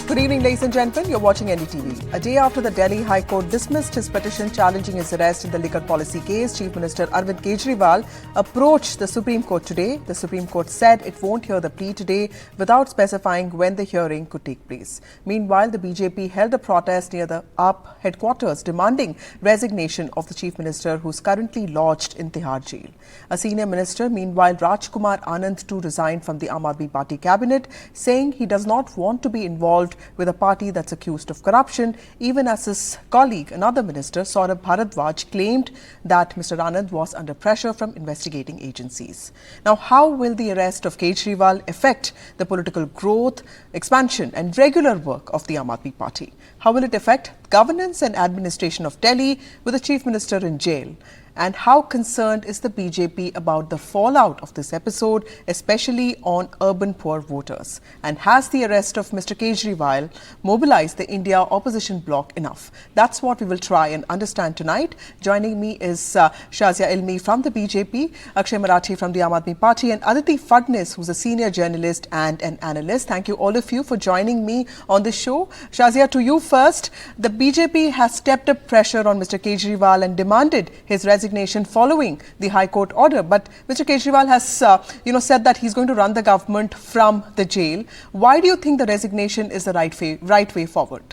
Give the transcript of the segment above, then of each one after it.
Good evening, ladies and gentlemen. You're watching NDTV. A day after the Delhi High Court dismissed his petition challenging his arrest in the liquor policy case, Chief Minister Arvind Kejriwal approached the Supreme Court today. The Supreme Court said it won't hear the plea today without specifying when the hearing could take place. Meanwhile, the BJP held a protest near the AAP headquarters demanding resignation of the Chief Minister, who's currently lodged in Tihar jail. A senior minister, meanwhile, Raj Kumar Anand too resigned from the Aam Aadmi Party cabinet, saying he does not want to be involved with a party that's accused of corruption, even as his colleague, another minister, Saurabh Bharadwaj, claimed that Mr Anand was under pressure from investigating agencies. Now, how will the arrest of Kejriwal affect the political growth, expansion and regular work of the Aam Aadmi Party? How will it affect governance and administration of Delhi with the Chief Minister in jail? And how concerned is the BJP about the fallout of this episode, especially on urban poor voters? And has the arrest of Mr Kejriwal mobilized the India opposition bloc enough? That's what we will try and understand tonight. Joining me is Shazia Ilmi from the BJP, Akshay Marathi from the Aam Aadmi Party, and Aditi Fadnis, who's a senior journalist and an analyst. Thank you all of you for joining me on this show. Shazia, to you first. The BJP has stepped up pressure on Mr Kejriwal and demanded his resignation following the High Court order. But Mr Kejriwal has said that he's going to run the government from the jail. Why do you think the resignation is the right way forward?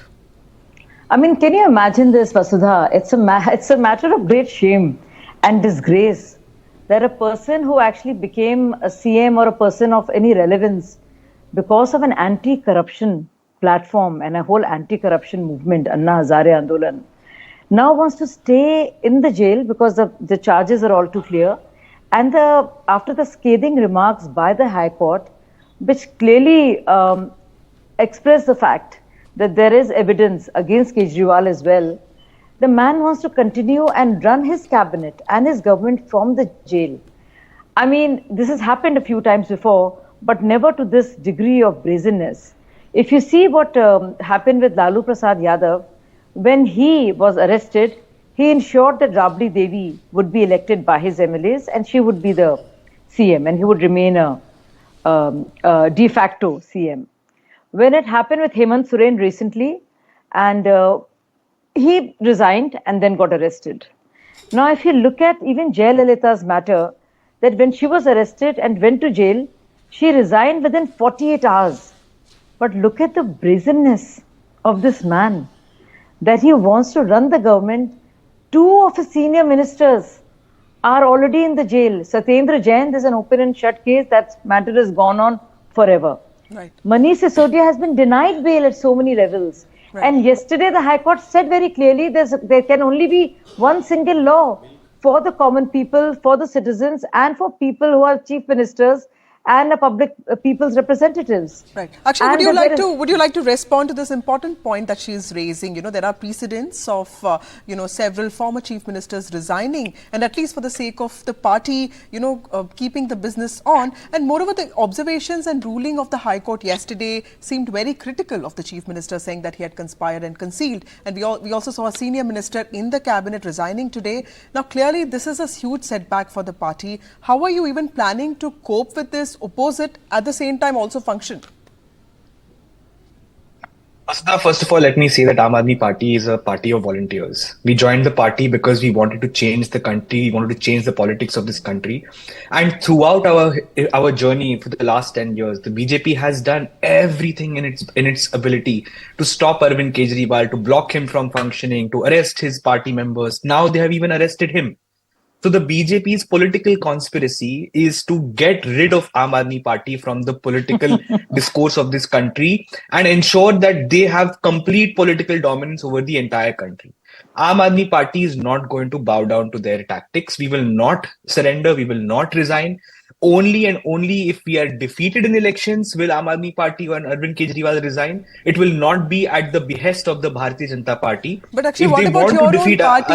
I mean, can you imagine this, Vasudha? It's a matter of great shame and disgrace that a person who actually became a CM or a person of any relevance because of an anti-corruption platform and a whole anti-corruption movement, Anna Hazare Andolan, now wants to stay in the jail because the charges are all too clear. And after the scathing remarks by the High Court, which clearly express the fact that there is evidence against Kejriwal as well, the man wants to continue and run his cabinet and his government from the jail. I mean, this has happened a few times before, but never to this degree of brazenness. If you see what happened with Lalu Prasad Yadav, when he was arrested, he ensured that Rabdi Devi would be elected by his MLAs and she would be the CM and he would remain a de facto CM. When it happened with Hemant Soren recently, and he resigned and then got arrested. Now, if you look at even Jayalalitha's matter, that when she was arrested and went to jail, she resigned within 48 hours. But look at the brazenness of this man, that he wants to run the government. Two of his senior ministers are already in the jail. Satyendra Jain, there's an open and shut case. That matter has gone on forever. Right. Manish Sisodia has been denied bail at so many levels. Right. And yesterday the High Court said very clearly there can only be one single law for the common people, for the citizens, and for people who are chief ministers and a people's representatives. Right. Akshay, would you like to respond to this important point that she is raising? You know, there are precedents of several former chief ministers resigning, and at least for the sake of the party, keeping the business on. And moreover, the observations and ruling of the High Court yesterday seemed very critical of the chief minister, saying that he had conspired and concealed. And we also saw a senior minister in the cabinet resigning today. Now, clearly, this is a huge setback for the party. How are you even planning to cope with this? Oppose it, at the same time also function? First of all, let me say that Aam Aadmi Party is a party of volunteers. We joined the party because we wanted to change the country, we wanted to change the politics of this country. And throughout our journey for the last 10 years, the BJP has done everything in its ability to stop Arvind Kejriwal, to block him from functioning, to arrest his party members. Now they have even arrested him. So the BJP's political conspiracy is to get rid of Aam Aadmi Party from the political discourse of this country and ensure that they have complete political dominance over the entire country. Aam Aadmi Party is not going to bow down to their tactics. We will not surrender. We will not resign. Only and only if we are defeated in elections will Aam Aadmi Party and Arvind Kejriwal resign. It will not be at the behest of the Bharatiya Janata Party. But actually, what about your own party?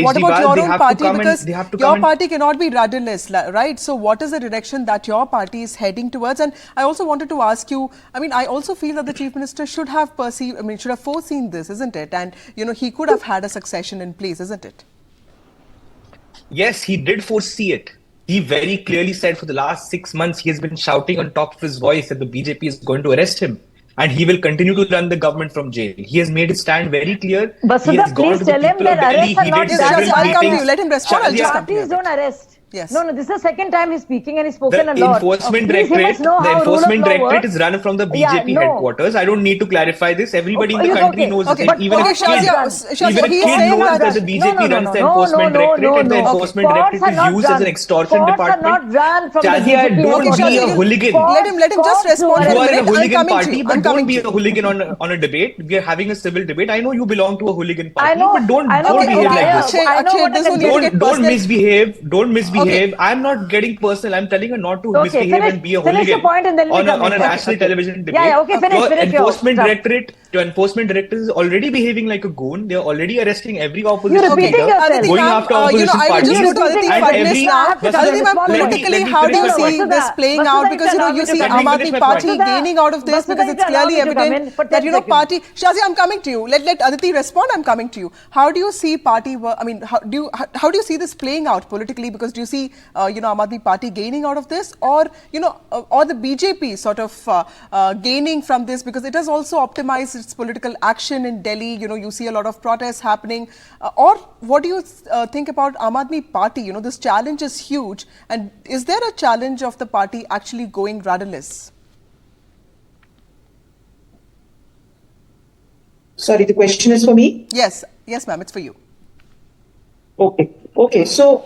What about your own party? Because your party cannot be rudderless, right? So what is the direction that your party is heading towards? And I also wanted to ask you, I mean, I also feel that the Chief Minister should have foreseen this, isn't it? And, he could have had a succession in place, isn't it? Yes, he did foresee it. He very clearly said for the last 6 months, he has been shouting on top of his voice that the BJP is going to arrest him. and he will continue to run the government from jail. He has made his stand very clear. Basudha, He has gone please to the tell him people of that Delhi. arrests are He not did done. several I'll come to you. meetings. Let him respond. I'll just come to you. Parties don't arrest. Yes. No, this is the second time he's speaking and he's spoken The a lot. enforcement Please, he must directorate, know the how rule of enforcement law directorate works. is run from the Yeah, BJP no. headquarters. I don't need to clarify this. Everybody in the country knows Okay. this. Even a kid, Shazia, even a he's kid saying knows that the that BJP runs the enforcement directorate, and the enforcement directorate is used as an extortion Courts are not department. run from the Shazia, BJP don't Okay, be a Shazia, hooligan. let him just respond You in a are in a minute. I'm hooligan coming to party, you. but I'm don't coming be to a you. hooligan on a debate. We are having a civil debate. I know you belong to a hooligan party, I know, but don't Okay, behave like this. Akshay, I know what there's a no need to get Don't personal. misbehave. Don't misbehave. Okay. I'm not getting personal. I'm telling her not to Okay, misbehave finish- and be a finish your hooligan point and then we'll come on in. a Okay, national okay. television debate. Yeah, okay, finish your Your enforcement director is already behaving like a goon. They are already arresting every opposition You're repeating leader, yourself. going ma'am, after opposition I would parties. just go to Aditi and Fadnis every- now. Vasudha, Aditi ma'am, let me- politically, let me how do you finish my see point. this playing Vasudha, out? Because, you see Let me Aam finish Aadmi my Party point. gaining out of this Vasudha, because it's allow clearly me to come in evident for 10 that, seconds. party... Shazia, I'm coming to you. Let Aditi respond. I'm coming to you. How do you see party... how do you see this playing out politically? Because do you see, Aam Aadmi Party gaining out of this, or, or the BJP sort of gaining from this, because it has also optimized its political action in Delhi. You see a lot of protests happening. Or what do you think about Aam Aadmi Party? This challenge is huge. And is there a challenge of the party actually going rudderless? Sorry, the question is for me? Yes, ma'am, it's for you. Okay. So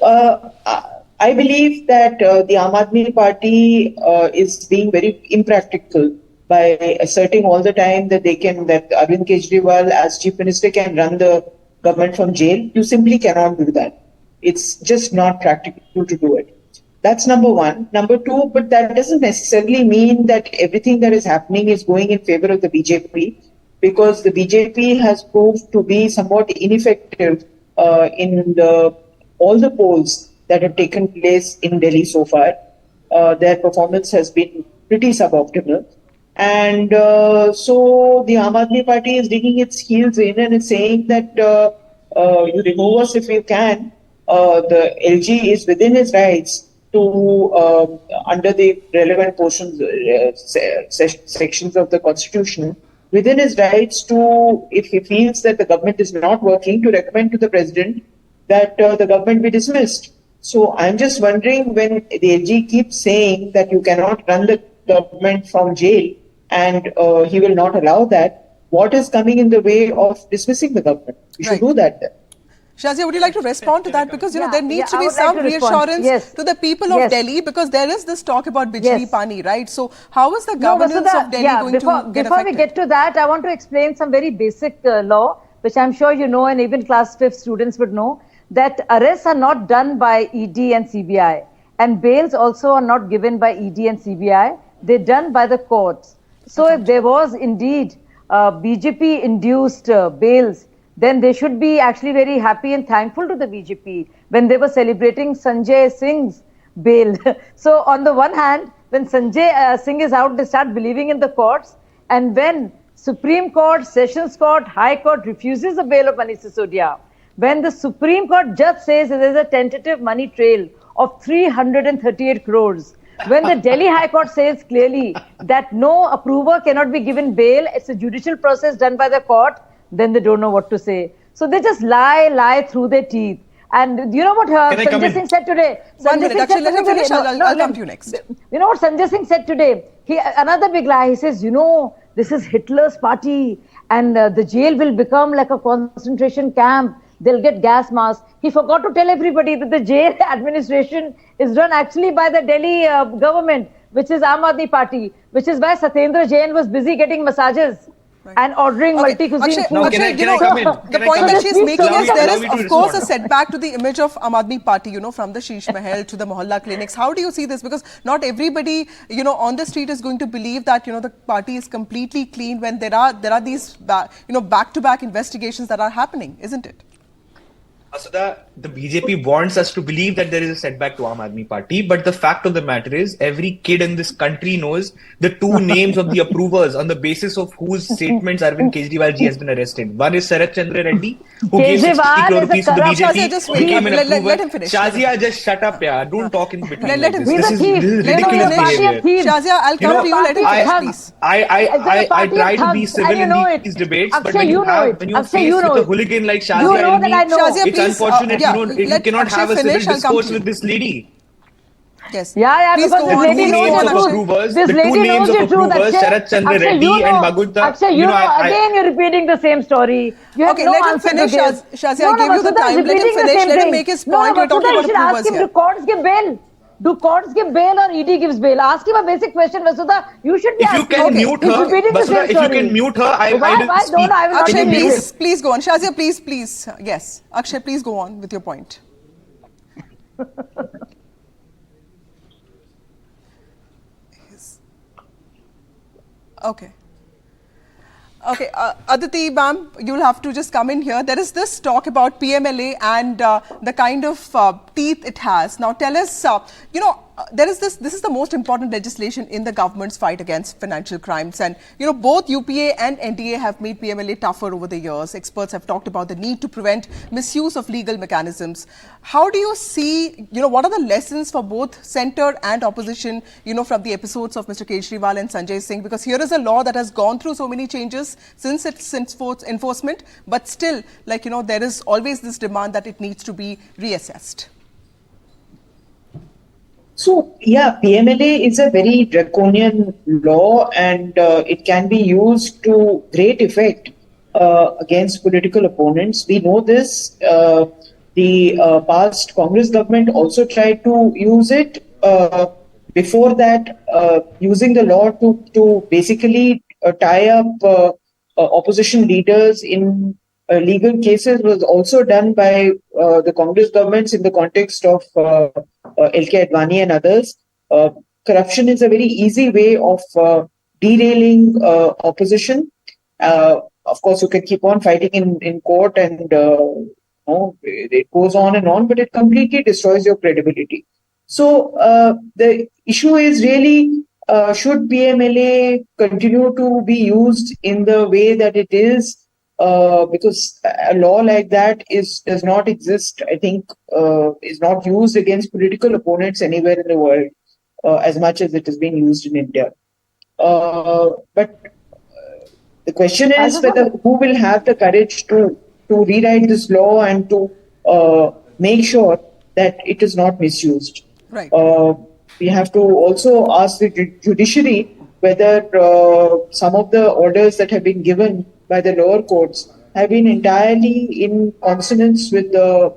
I believe that the Aam Aadmi Party is being very impractical by asserting all the time that that Arvind Kejriwal as Chief Minister can run the government from jail. You simply cannot do that. It's just not practical to do it. That's number one. Number two, but that doesn't necessarily mean that everything that is happening is going in favor of the BJP, because the BJP has proved to be somewhat ineffective in all the polls that have taken place in Delhi so far. Their performance has been pretty suboptimal. And so the Aam Aadmi Party is digging its heels in and it's saying that you remove us if you can. The LG is within his rights to, under the relevant portions, sections of the Constitution, within his rights to, if he feels that the government is not working, to recommend to the president that the government be dismissed. So I'm just wondering, when the LG keeps saying that you cannot run the government from jail and he will not allow that, what is coming in the way of dismissing the government? You should do that then. Shazia, would you like to respond to that? Because, there needs to be some reassurance to the people of Delhi, because there is this talk about Bijli Pani, right? So how is the governance of Delhi going to get affected? Before we get to that, I want to explain some very basic law, which I'm sure you know, and even class 5 students would know, that arrests are not done by ED and CBI, and bails also are not given by ED and CBI. They're done by the courts. So if there was indeed BJP-induced bails, then they should be actually very happy and thankful to the BJP when they were celebrating Sanjay Singh's bail. So on the one hand, when Sanjay Singh is out, they start believing in the courts. And when Supreme Court, Sessions Court, High Court refuses the bail of Manish Sisodia, when the Supreme Court judge says there is a tentative money trail of 338 crores, when the Delhi High Court says clearly that no approver cannot be given bail, it's a judicial process done by the court, then they don't know what to say. So they just lie through their teeth. And you know what Sanjay Singh said today? One minute, actually, let him finish. I'll come to you next. You know what Sanjay Singh said today? Another big lie. He says, this is Hitler's party and the jail will become like a concentration camp. They'll get gas masks. He forgot to tell everybody that the jail administration is run actually by the Delhi government, which is Aam Aadmi Party, which is why Satyendra Jain was busy getting massages. And ordering multi-cuisine food. Can I come in? The point that she's making is there is, of course, a setback to the image of Aam Aadmi Party, from the Sheesh Mahal to the Mohalla clinics. How do you see this? Because not everybody, on the street is going to believe that, the party is completely clean when there are these, back-to-back investigations that are happening, isn't it? Asudha, the BJP wants us to believe that there is a setback to Aam Aadmi Party, but the fact of the matter is, every kid in this country knows the two names of the approvers on the basis of whose statements Arvind Kejriwal ji has been arrested. One is Sarath Chandra Reddy, who gave 60 Kejriwal crore is a rupees to the corrupt- BJP, Shazia, just wait. became an approver. Let him finish. Shazia, just shut up, yeah. Don't talk in between. Let him this. finish. This He's a thief. is You know, ridiculous you're a party of behavior. thieves. Shazia, I'll come to you. Let him finish, please. I try to be civil in know these it. debates, but Akshay, when you you know have it. when you're Akshay, faced you know with a it. hooligan like You Shazia know that I know. Shazia, it's please, unfortunate yeah, you let cannot Akshay have a civil finish, I'll come discourse to you. with this lady. Yes. Yeah, Please because go this on. lady Two Please knows go names on, the of Akshay. truth. approvers, This the lady two names knows of the truth, approvers, Akshay. Sarath Chandra Akshay, Reddy you know, and Magunta. Akshay, you know, again you're repeating the same story. You have Okay, no let him answer finish, to give. Shazia, I gave you the Vasudha is time. Let him repeating the finish. same Let him thing. make his No, point. We're talking Vasudha, you about should ask approvers him, here. do courts give bail? Do courts give bail or ED gives bail? Ask him a basic question, Vasudha. You should be If you asking. can mute He's her, repeating the Vasudha, same if you story. can mute her, I will Why? speak. No, I will not Akshay, be muted. please go on. Shazia, please. Yes. Akshay, please go on with your point. Okay. Okay, Aditi, ma'am, you'll have to just come in here. There is this talk about PMLA and the kind of teeth it has. Now, tell us, there is this is the most important legislation in the government's fight against financial crimes. And, both UPA and NDA have made PMLA tougher over the years. Experts have talked about the need to prevent misuse of legal mechanisms. How do you see, what are the lessons for both centre and opposition, from the episodes of Mr. Kejriwal and Sanjay Singh? Because here is a law that has gone through so many changes since its enforcement, but still, there is always this demand that it needs to be reassessed. So, yeah, PMLA is a very draconian law and it can be used to great effect against political opponents. We know this. The past Congress government also tried to use it. Before that, using the law to basically tie up opposition leaders in legal cases was also done by the Congress governments in the context of LK Advani and others. Corruption is a very easy way of derailing opposition. Of course, you can keep on fighting in court and it goes on and on, but it completely destroys your credibility. So the issue is really, should PMLA continue to be used in the way that it is? Because a law like that does not exist, I think, is not used against political opponents anywhere in the world as much as it is being used in India. But the question is whether who will have the courage to rewrite this law and to make sure that it is not misused. Right. We have to also ask the judiciary whether some of the orders that have been given by the lower courts have been entirely in consonance with the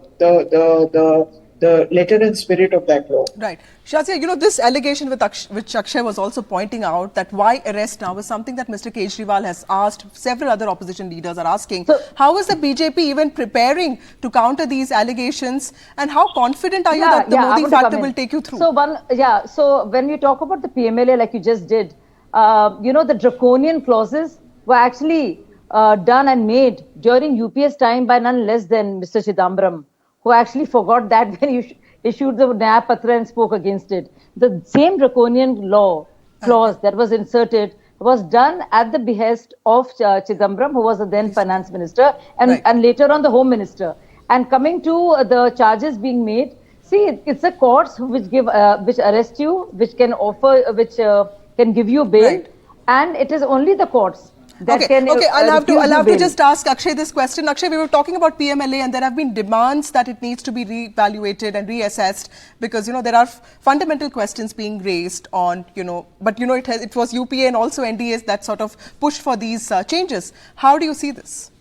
letter and spirit of that law. Right. Shazia, this allegation which Akshay was also pointing out, that why arrest now, is something that Mr. Kejriwal has asked, several other opposition leaders are asking. So, how is the BJP even preparing to counter these allegations, and how confident are you that the Modi factor will take you through? So when you talk about the PMLA like you just did, the draconian clauses were actually done and made during UPA's time by none less than Mr. Chidambaram, who actually forgot that when he issued the Nyaya Patra and spoke against it. The same draconian law clause that was inserted was done at the behest of Chidambaram, who was the then finance minister, and later on the home minister. And coming to the charges being made, see, it's the courts which give, which arrest you, which can offer, which can give you bail, and it is only the courts. I'll have to just ask Akshay this question. Akshay, we were talking about PMLA and there have been demands that it needs to be re-evaluated and reassessed because, there are fundamental questions being raised on, but, it was UPA and also NDAs that sort of pushed for these changes. How do you see this?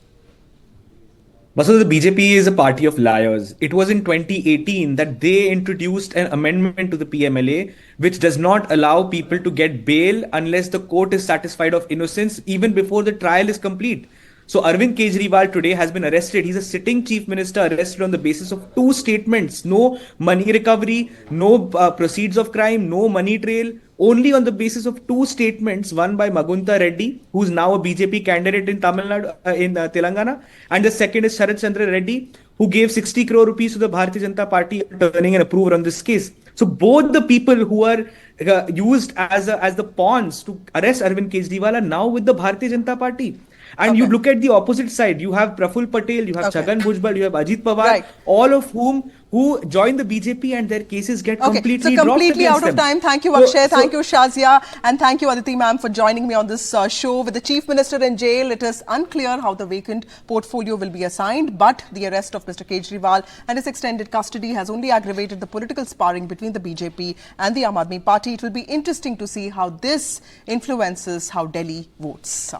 So the BJP is a party of liars. It was in 2018 that they introduced an amendment to the PMLA which does not allow people to get bail unless the court is satisfied of innocence even before the trial is complete. So Arvind Kejriwal today has been arrested. He's a sitting chief minister arrested on the basis of 2 statements. No money recovery, no proceeds of crime, no money trail. Only on the basis of 2 statements, one by Magunta Reddy, who's now a BJP candidate in Tamil Nadu, in Telangana, and the second is Sarath Chandra Reddy, who gave 60 crore rupees to the Bharatiya Janata Party, turning an approver on this case. So both the people who are used as the pawns to arrest Arvind Kejriwal are now with the Bharatiya Janata Party. And you look at the opposite side. You have Praful Patel, you have Chhagan Bhujbal, you have Ajit Pawar, all of whom who joined the BJP and their cases get completely dropped. Completely out of time. Thank you, Akshay. Thank you, Shazia. And thank you, Aditi ma'am, for joining me on this show. With the Chief Minister in jail, it is unclear how the vacant portfolio will be assigned. But the arrest of Mr Kejriwal and his extended custody has only aggravated the political sparring between the BJP and the Aam Aadmi Party. It will be interesting to see how this influences how Delhi votes.